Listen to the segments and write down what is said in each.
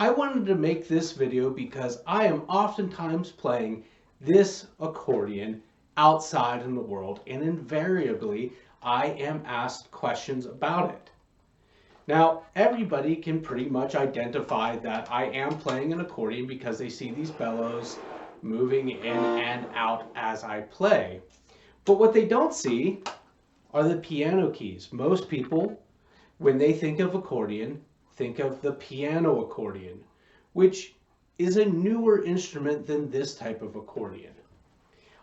I wanted to make this video because I am oftentimes playing this accordion outside in the world, and invariably I am asked questions about it. Now, everybody can pretty much identify that I am playing an accordion because they see these bellows moving in and out as I play. But what they don't see are the piano keys. Most people, when they think of accordion, think of the piano accordion, which is a newer instrument than this type of accordion.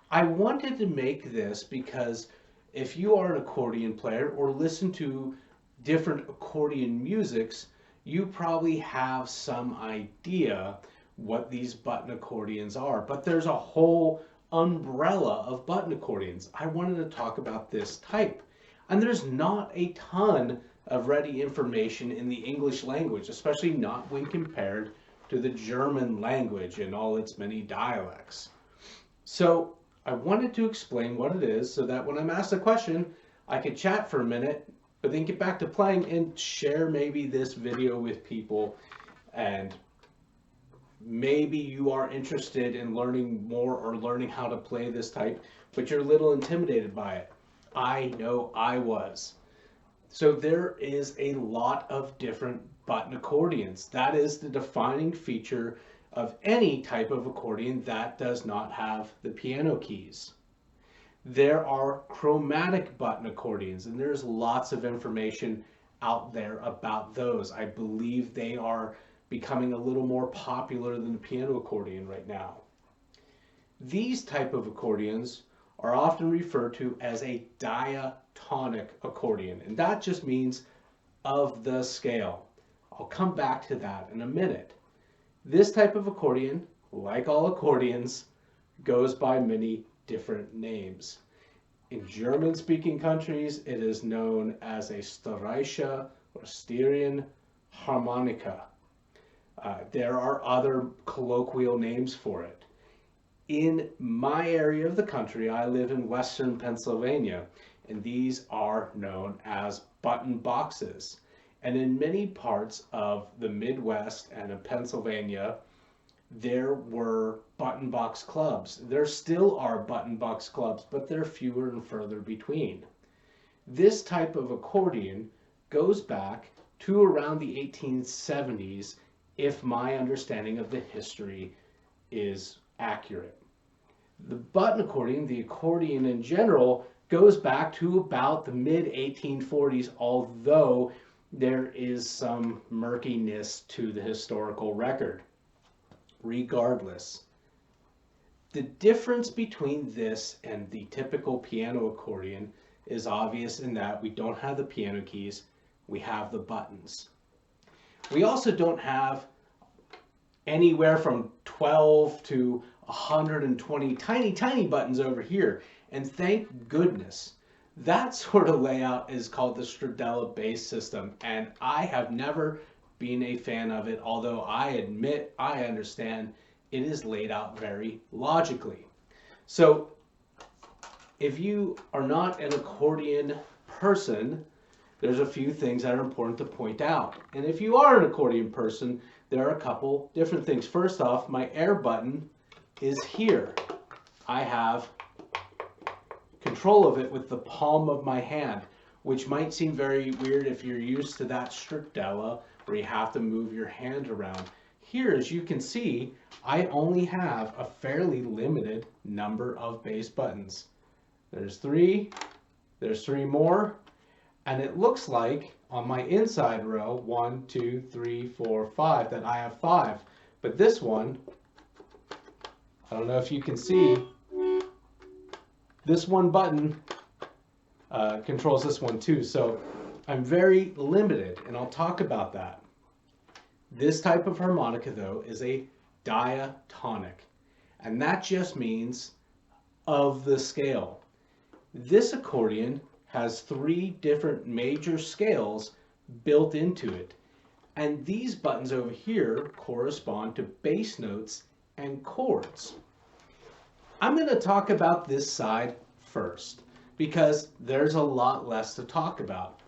I wanted to make this because if you are an accordion player or listen to different accordion musics, you probably have some idea what these button accordions are. But there's a whole umbrella of button accordions. I wanted to talk about this type. And there's not a ton of ready information in the English language, especially not when compared to the German language and all its many dialects. So I wanted to explain what it is so that when I'm asked a question, I could chat for a minute, but then get back to playing and share maybe this video with people. And maybe you are interested in learning more or learning how to play this type, but you're a little intimidated by it. I know I was. So there is a lot of different button accordions. That is the defining feature of any type of accordion that does not have the piano keys. There are chromatic button accordions, and there's lots of information out there about those. I believe they are becoming a little more popular than the piano accordion right now. These type of accordions are often referred to as a diatonic accordion, and that just means of the scale. I'll come back to that in a minute. This type of accordion, like all accordions, goes by many different names. In German-speaking countries, it is known as a Streicher or Styrian harmonica. There are other colloquial names for it. In my area of the country, I live in Western Pennsylvania, and these are known as button boxes. And in many parts of the Midwest and in Pennsylvania, there were button box clubs. There still are button box clubs, but they're fewer and further between. This type of accordion goes back to around the 1870s, if my understanding of the history is accurate. The button accordion, the accordion in general, goes back to about the mid-1840s, although there is some murkiness to the historical record. Regardless, the difference between this and the typical piano accordion is obvious in that we don't have the piano keys, we have the buttons. We also don't have anywhere from 12 to 120 tiny buttons over here. And thank goodness, that sort of layout is called the Stradella bass system. And I have never been a fan of it, although I admit I understand it is laid out very logically. So if you are not an accordion person, there's a few things that are important to point out. And if you are an accordion person, there are a couple different things. First off, my air button is here. I have control of it with the palm of my hand, which might seem very weird if you're used to that Stradella where you have to move your hand around. Here, as you can see, I only have a fairly limited number of bass buttons. There's three more, and it looks like on my inside row, 1, 2, 3, 4, 5, that I have 5. But this one, I don't know if you can see, this one button controls this one too. So I'm very limited, and I'll talk about that. This type of harmonica, though, is a diatonic, and that just means of the scale. This accordion has 3 different major scales built into it, and these buttons over here correspond to bass notes and chords. I'm going to talk about this side first because there's a lot less to talk about.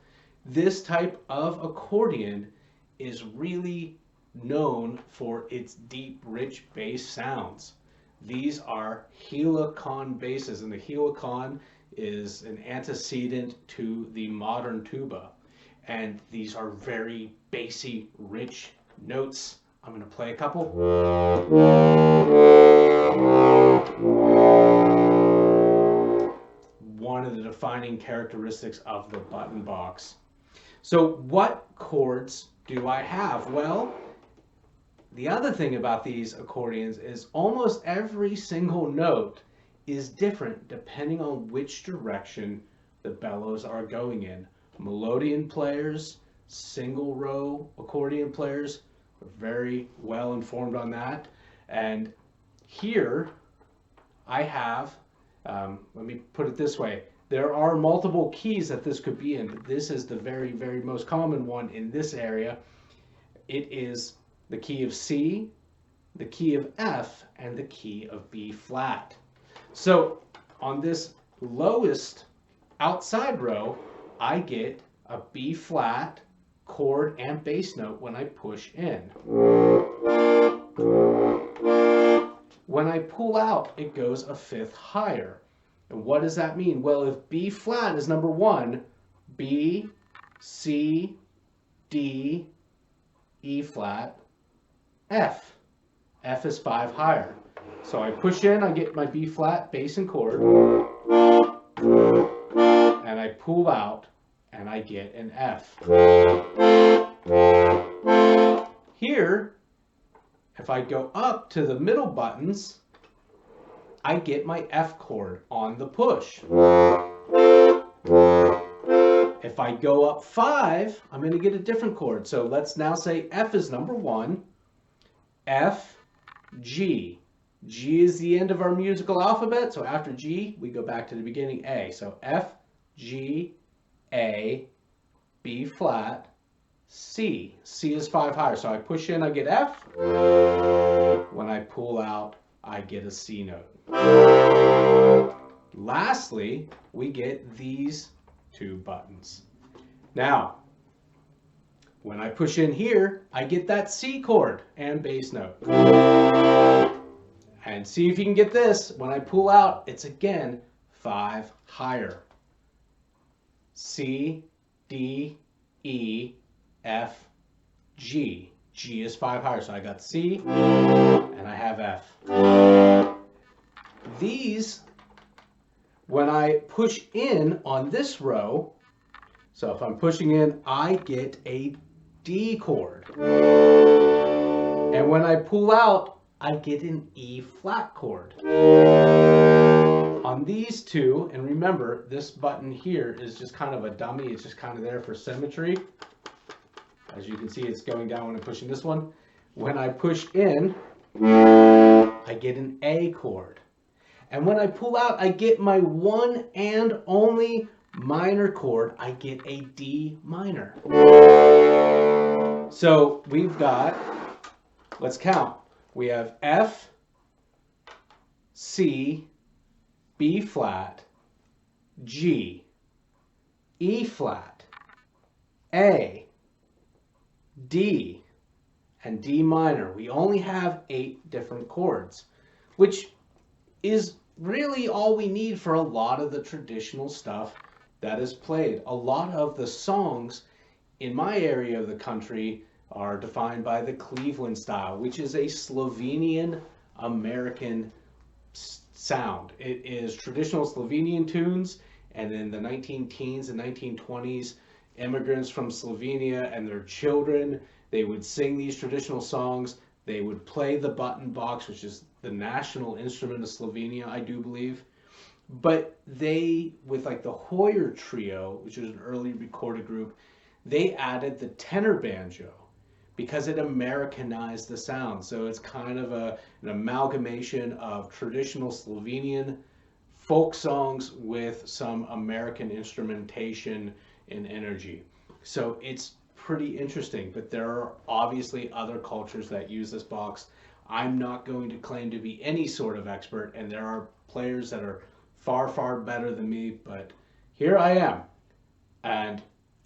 This type of accordion is really known for its deep, rich bass sounds. These are helicon basses, and the helicon is an antecedent to the modern tuba. And these are very bassy, rich notes. I'm going to play a couple. One of the defining characteristics of the button box. So what chords do I have? Well, the other thing about these accordions is almost every single note is different depending on which direction the bellows are going in. Melodeon players, single row accordion players are very well informed on that. And here I have, let me put it this way, there are multiple keys that this could be in, but this is the very, very most common one in this area. It is the key of C, the key of F, and the key of B flat. So on this lowest outside row, I get a B flat chord and bass note when I push in. When I pull out, it goes a fifth higher. And what does that mean? Well, if B flat is number 1, B, C, D, E flat, F. F is 5 higher. So I push in, I get my B flat bass and chord, and I pull out, and I get an F. Here, if I go up to the middle buttons, I get my F chord on the push. If I go up 5, I'm going to get a different chord. So let's now say F is number 1, F, G. G is the end of our musical alphabet, so after G, we go back to the beginning, A. So F, G, A, B flat, C. C is 5 higher, so I push in, I get F. When I pull out, I get a C note. Lastly, we get these 2 buttons. Now, when I push in here, I get that C chord and bass note. And see if you can get this. When I pull out, it's again 5 higher. C, D, E, F, G. G is 5 higher, so I got C and I have F. These, when I push in on this row, so if I'm pushing in, I get a D chord. And when I pull out, I get an E flat chord. On these 2, and remember, this button here is just kind of a dummy. It's just kind of there for symmetry. As you can see, it's going down when I'm pushing this one. When I push in, I get an A chord. And when I pull out, I get my one and only minor chord. I get a D minor. So we've got, let's count. We have F, C, B flat, G, E flat, A, D, and D minor. We only have 8 different chords, which is really all we need for a lot of the traditional stuff that is played. A lot of the songs in my area of the country are defined by the Cleveland style, which is a Slovenian American sound. It is traditional Slovenian tunes, and in the 19-teens and 1920s, immigrants from Slovenia and their children, they would sing these traditional songs. They would play the button box, which is the national instrument of Slovenia, I do believe. But they, with like the Hoyer Trio, which was an early recorded group, they added the tenor banjo because it Americanized the sound. So it's kind of an amalgamation of traditional Slovenian folk songs with some American instrumentation and energy. So it's pretty interesting, but there are obviously other cultures that use this box. I'm not going to claim to be any sort of expert, and there are players that are far, far better than me, but here I am, and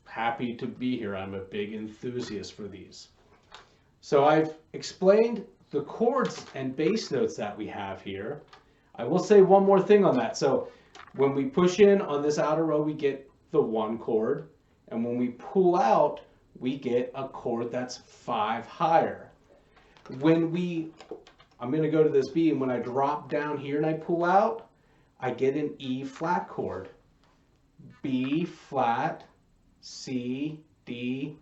happy to be here. I'm a big enthusiast for these. So I've explained the chords and bass notes that we have here. I will say one more thing on that. So when we push in on this outer row, we get the 1 chord. And when we pull out, we get a chord that's 5 higher. I'm going to go to this B, and when I drop down here and I pull out, I get an E flat chord. B flat, C, D,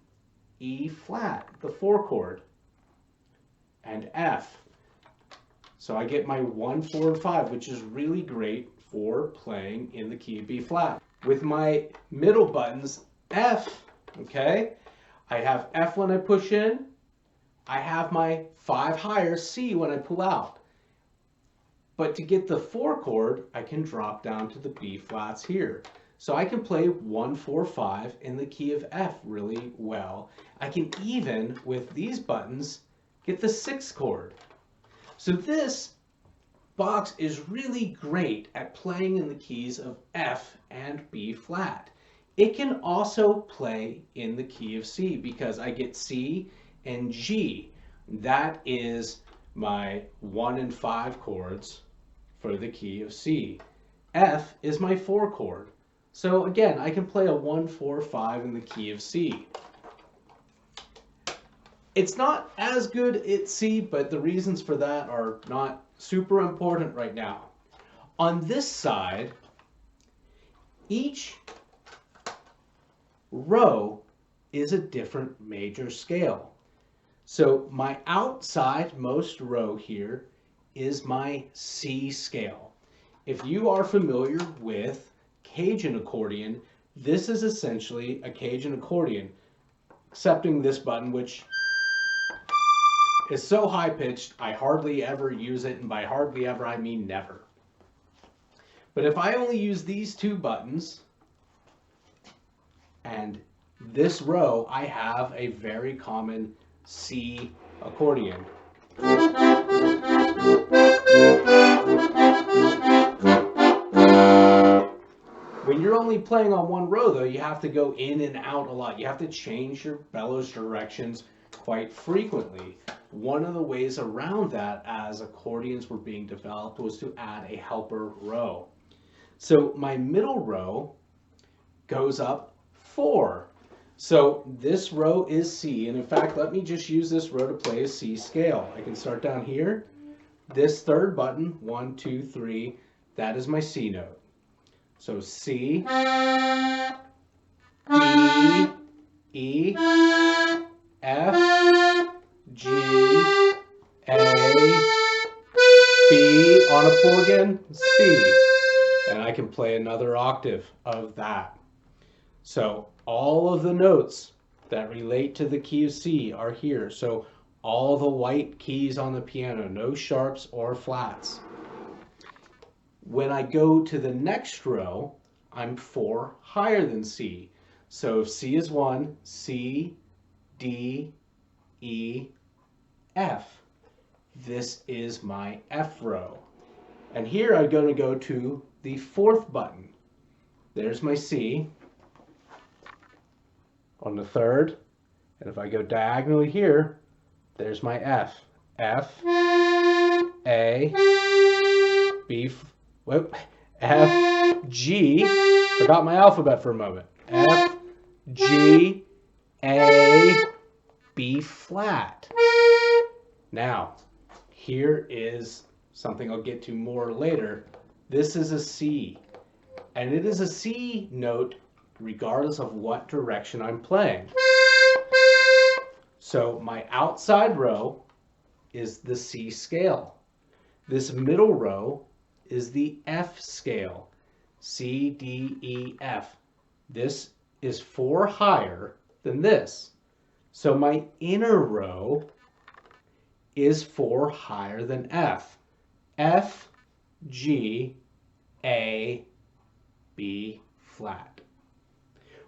E flat, the 4 chord, and F. So I get my 1, 4, and 5, which is really great for playing in the key of B flat. With my middle buttons, F, okay, I have F when I push in. I have my 5 higher C when I pull out. But to get the 4 chord, I can drop down to the B flats here. So I can play 1, 4, 5 in the key of F really well. I can even, with these buttons, get the 6th chord. So this box is really great at playing in the keys of F and B flat. It can also play in the key of C because I get C and G. That is my 1 and 5 chords for the key of C. F is my 4 chord. So again, I can play a 1, 4, 5 in the key of C. It's not as good at C, but the reasons for that are not super important right now. On this side, each row is a different major scale. So my outside most row here is my C scale. If you are familiar with Cajun accordion, this is essentially a Cajun accordion, excepting this button, which is so high pitched I hardly ever use it, and by hardly ever I mean never. But if I only use these 2 buttons and this row, I have a very common C accordion. When you're only playing on 1 row though, you have to go in and out a lot. You have to change your bellows directions quite frequently. One of the ways around that as accordions were being developed was to add a helper row. So my middle row goes up 4. So this row is C, and in fact, let me just use this row to play a C scale. I can start down here. This 3rd button, 1, 2, 3, that is my C note. So C, D, E, F, G, A, B, on a pull again, C. And I can play another octave of that. So all of the notes that relate to the key of C are here. So all the white keys on the piano, no sharps or flats. When I go to the next row, I'm 4 higher than C. So if C is 1, C, D, E, F. This is my F row. And here I'm going to go to the 4th button. There's my C on the 3rd. And if I go diagonally here, there's my F. F, A, B, F, G. Forgot my alphabet for a moment. F, G, A, B flat. Now, here is something I'll get to more later. This is a C, and it is a C note regardless of what direction I'm playing. So my outside row is the C scale. This middle row is the F scale. C, D, E, F. This is 4 higher than this. So my inner row is 4 higher than F. F, G, A, B flat.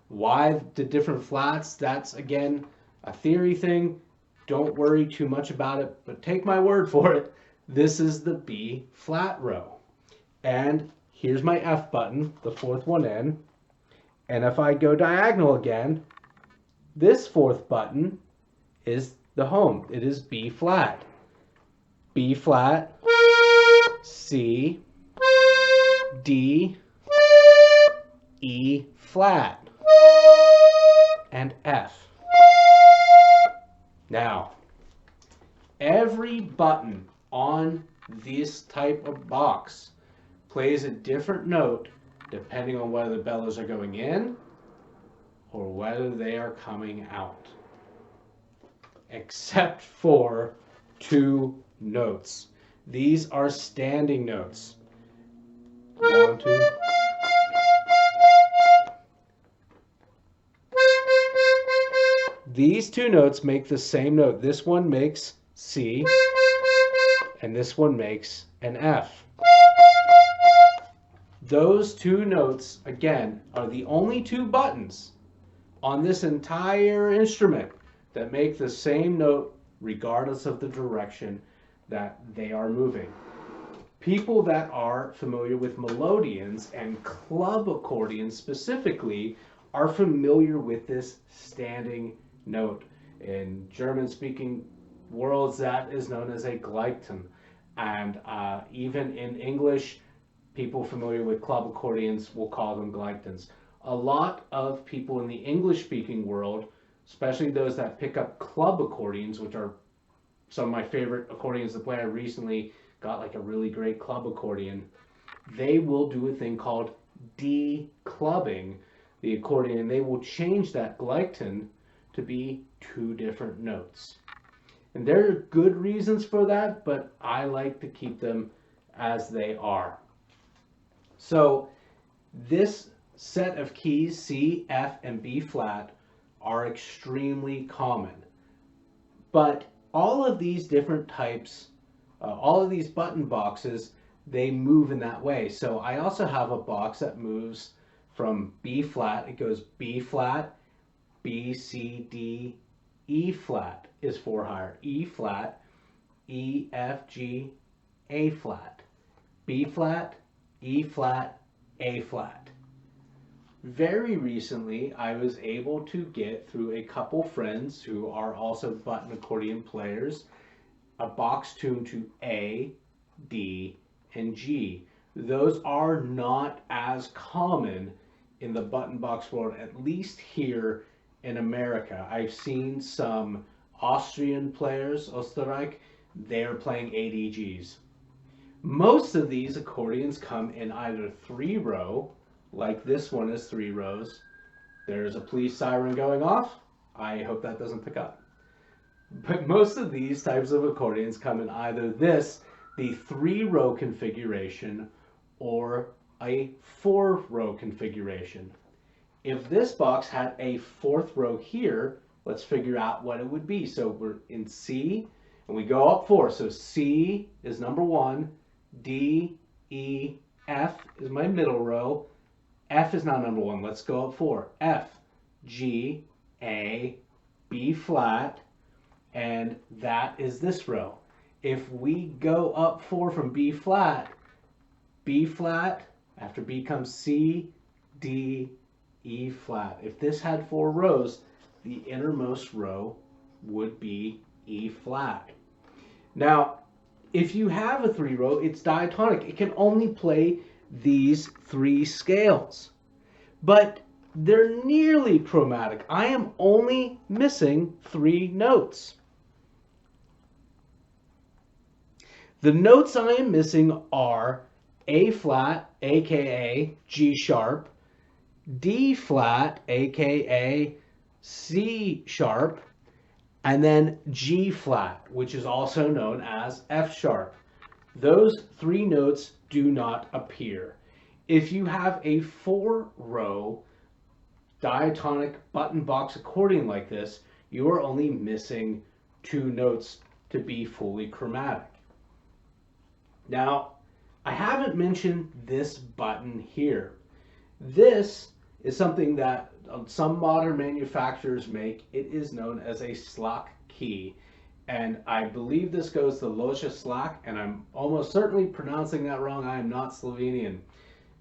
Why the different flats? That's again a theory thing. Don't worry too much about it, but take my word for it. This is the B flat row. And here's my F button, the 4th one in. And if I go diagonal again, this 4th button is the home. It is B flat. B flat, C, D, E flat, and F. Now, every button on this type of box plays a different note depending on whether the bellows are going in or whether they are coming out. Except for two notes. These are standing notes. 1, 2. These two notes make the same note. This one makes C, and this one makes an F. Those two notes, again, are the only two buttons on this entire instrument that make the same note regardless of the direction that they are moving. People that are familiar with melodeons and club accordions specifically are familiar with this standing note. In German-speaking worlds, that is known as a Gleichton. And even in English, people familiar with club accordions will call them Gleichtons. A lot of people in the English-speaking world, especially those that pick up club accordions, which are some of my favorite accordions to play. I recently got like a really great club accordion. They will do a thing called declubbing the accordion. They will change that Gleichton to be two different notes. And there are good reasons for that, but I like to keep them as they are. So this set of keys, C, F, and B flat, are extremely common. But all of these different types, all of these button boxes, they move in that way. So I also have a box that moves from B flat. It goes B flat, B, C, D, E flat is 4 higher. E flat, E, F, G, A flat. B flat, E flat, A flat. Very recently, I was able to get through a couple friends who are also button accordion players, a box tuned to A, D, and G. Those are not as common in the button box world, at least here in America. I've seen some Austrian players, Österreich, they're playing ADGs. Most of these accordions come in either 3-row, like this one is 3 rows. There's a police siren going off. I hope that doesn't pick up. But most of these types of accordions come in either this, the 3-row configuration, or a 4-row configuration. If this box had a 4th row here, let's figure out what it would be. So we're in C, and we go up 4. So C is number 1, D, E, F is my middle row, F is now number 1. Let's go up 4. F, G, A, B flat, and that is this row. If we go up 4 from B flat, after B comes C, D, E flat. If this had 4 rows, the innermost row would be E flat. Now, if you have a 3-row, it's diatonic. It can only play these 3 scales, but they're nearly chromatic. I am only missing 3 notes. The notes I am missing are A flat, aka G sharp, D flat, aka C sharp, and then G flat, which is also known as F sharp. Those 3 notes do not appear. If you have a 4-row diatonic button box accordion like this, you are only missing 2 notes to be fully chromatic. Now, I haven't mentioned this button here. This is something that some modern manufacturers make. It is known as a slack key. And I believe this goes to Loja slack, and I'm almost certainly pronouncing that wrong. I am not Slovenian,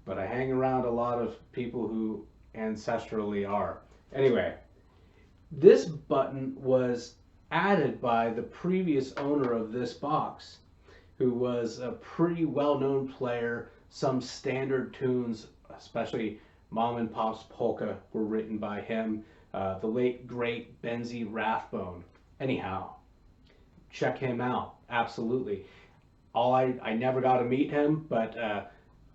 but I hang around a lot of people who ancestrally are. Anyway, this button was added by the previous owner of this box, who was a pretty well-known player. Some standard tunes, especially Mom and Pop's Polka, were written by him. The late, great Benzie Rathbone. Anyhow, check him out. Absolutely. I never got to meet him, but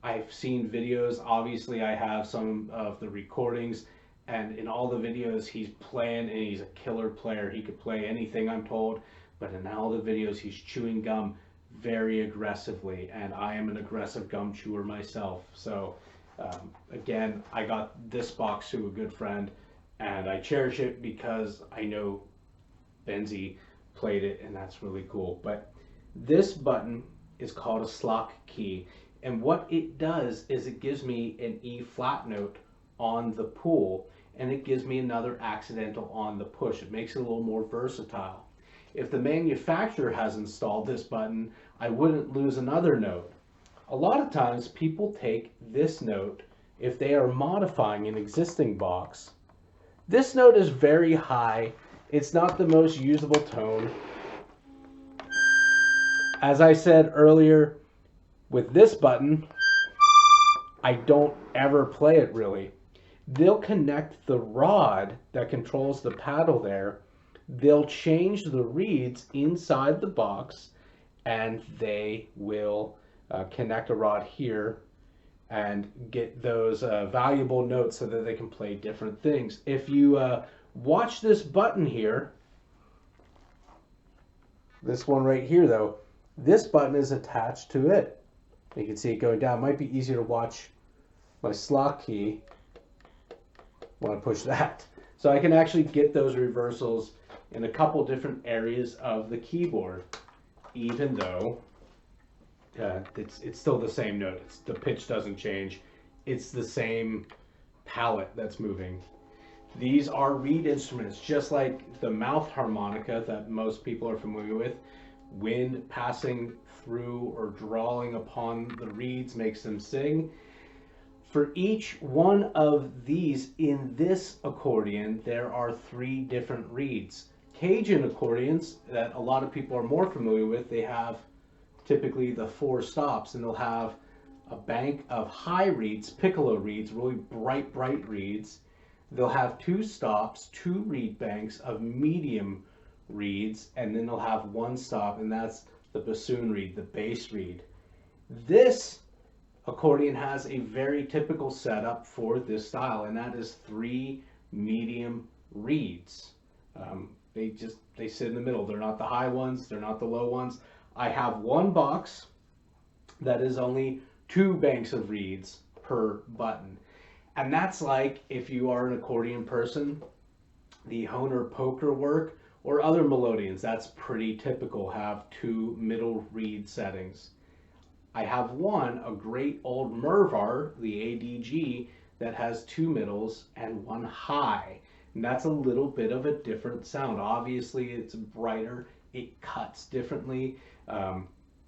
I've seen videos. Obviously, I have some of the recordings, and in all the videos, he's playing, and he's a killer player. He could play anything, I'm told, but in all the videos, he's chewing gum very aggressively, and I am an aggressive gum chewer myself. So, again, I got this box to a good friend, and I cherish it because I know Benzie played it, and that's really cool. But this button is called a slok key, and what it does is it gives me an E flat note on the pull, and it gives me another accidental on the push. It makes it a little more versatile. If the manufacturer has installed this button, I wouldn't lose another note. A lot of times people take this note if they are modifying an existing box. This note is very high. It's not the most usable tone. As I said earlier, with this button, I don't ever play it really. They'll connect the rod that controls the paddle there. They'll change the reeds inside the box, and they will connect a rod here and get those valuable notes so that they can play different things. If you watch this button here, this one right here though, this button is attached to it. You can see it going down. It might be easier to watch my slok key when I push that. So I can actually get those reversals in a couple different areas of the keyboard, even though it's still the same note. The pitch doesn't change. It's the same palette that's moving. These are reed instruments, just like the mouth harmonica that most people are familiar with. Wind passing through or drawing upon the reeds makes them sing. For each one of these in this accordion, there are 3 different reeds. Cajun accordions that a lot of people are more familiar with, they have typically the 4 stops, and they'll have a bank of high reeds, piccolo reeds, really bright reeds. They'll have 2 stops, 2 reed banks of medium reeds, and then they'll have 1 stop, and that's the bassoon reed, the bass reed. This accordion has a very typical setup for this style, and that is 3 medium reeds. They sit in the middle. They're not the high ones, they're not the low ones. I have one box that is only 2 banks of reeds per button. And that's like, if you are an accordion person, the Hohner poker work or other melodeons, that's pretty typical, have 2 middle reed settings. I have one, a great old Mervar, the ADG, that has 2 middles and 1 high. And that's a little bit of a different sound. Obviously, it's brighter, it cuts differently.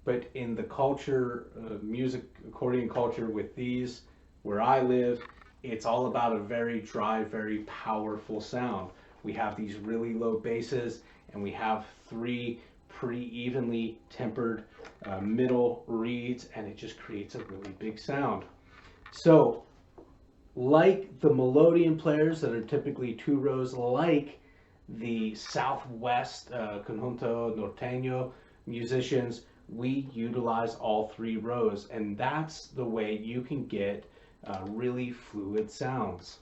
But in the culture, music, accordion culture with these, where I live, it's all about a very dry, very powerful sound. We have these really low basses, and we have 3 pretty evenly tempered middle reeds, and it just creates a really big sound. So, like the melodeon players that are typically 2 rows, like the Southwest Conjunto Norteño musicians, we utilize all 3 rows, and that's the way you can get really fluid sounds.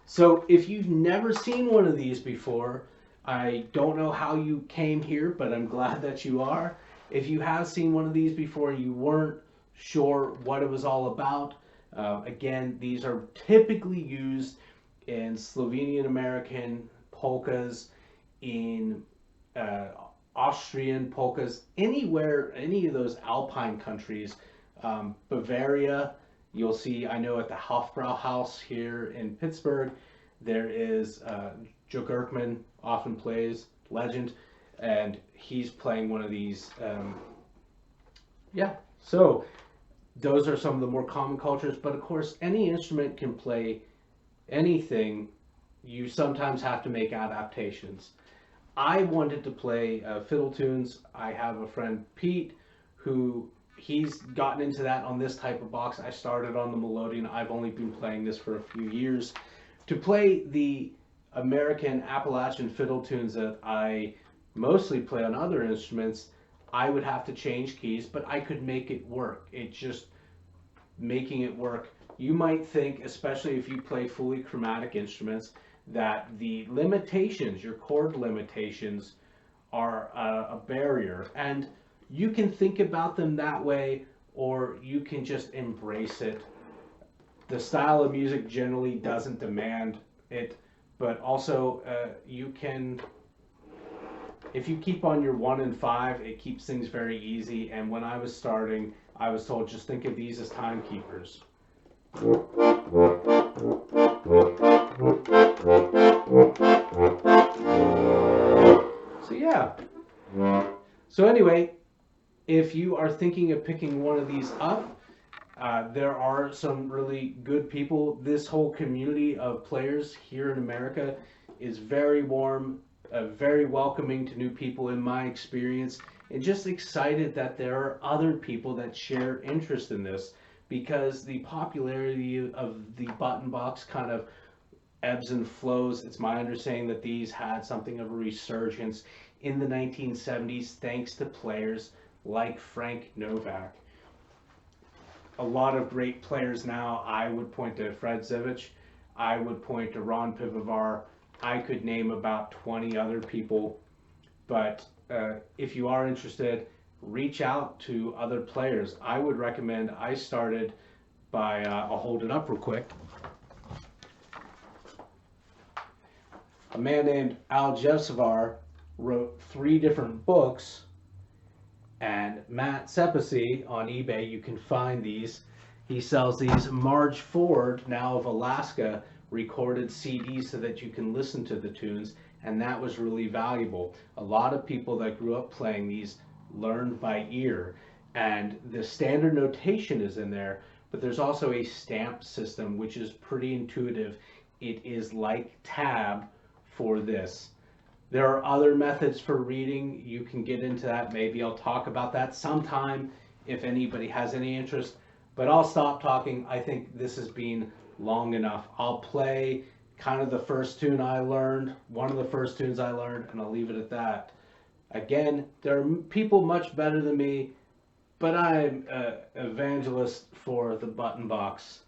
So if you've never seen one of these before, I don't know how you came here, but I'm glad that you are. If you have seen one of these before and you weren't sure what it was all about, again, these are typically used in Slovenian American polkas, in Austrian polkas, anywhere, any of those Alpine countries. Bavaria, you'll see, I know at the Hofbrauhaus here in Pittsburgh, there is Joe Gerkman often plays, legend, and he's playing one of these. Yeah, so those are some of the more common cultures, but of course any instrument can play anything. You sometimes have to make adaptations. I wanted to play fiddle tunes. I have a friend, Pete, who he's gotten into that on this type of box. I started on the melodeon. I've only been playing this for a few years. To play the American Appalachian fiddle tunes that I mostly play on other instruments, I would have to change keys, but I could make it work. It just making it work. You might think, especially if you play fully chromatic instruments, that the limitations, your chord limitations, are a barrier. And you can think about them that way, or you can just embrace it. The style of music generally doesn't demand it, but also you can, if you keep on your 1 and 5, it keeps things very easy. And when I was starting, I was told just think of these as timekeepers. So yeah. So anyway, if you are thinking of picking one of these up, there are some really good people. This whole community of players here in America is very warm, very welcoming to new people in my experience, and just excited that there are other people that share interest in this, because the popularity of the button box kind of ebbs and flows. It's my understanding that these had something of a resurgence in the 1970s thanks to players like Frank Novak. A lot of great players now. I would point to Fred Zivich. I would point to Ron Pivovar. I could name about 20 other people. But if you are interested, reach out to other players. I would recommend, I started by, I'll hold it up real quick. A man named Al Jefsevar wrote 3 different books, and Matt Sepisi on eBay, you can find these. He sells these Marge Ford, now of Alaska, recorded CDs so that you can listen to the tunes, and that was really valuable. A lot of people that grew up playing these learned by ear, and the standard notation is in there, but there's also a stamp system which is pretty intuitive. It is like tab for this. There are other methods for reading. You can get into that. Maybe I'll talk about that sometime if anybody has any interest. But I'll stop talking. I think this has been long enough. I'll play kind of the first tune I learned, one of the first tunes I learned, and I'll leave it at that. Again, there are people much better than me, but I'm an evangelist for the button box.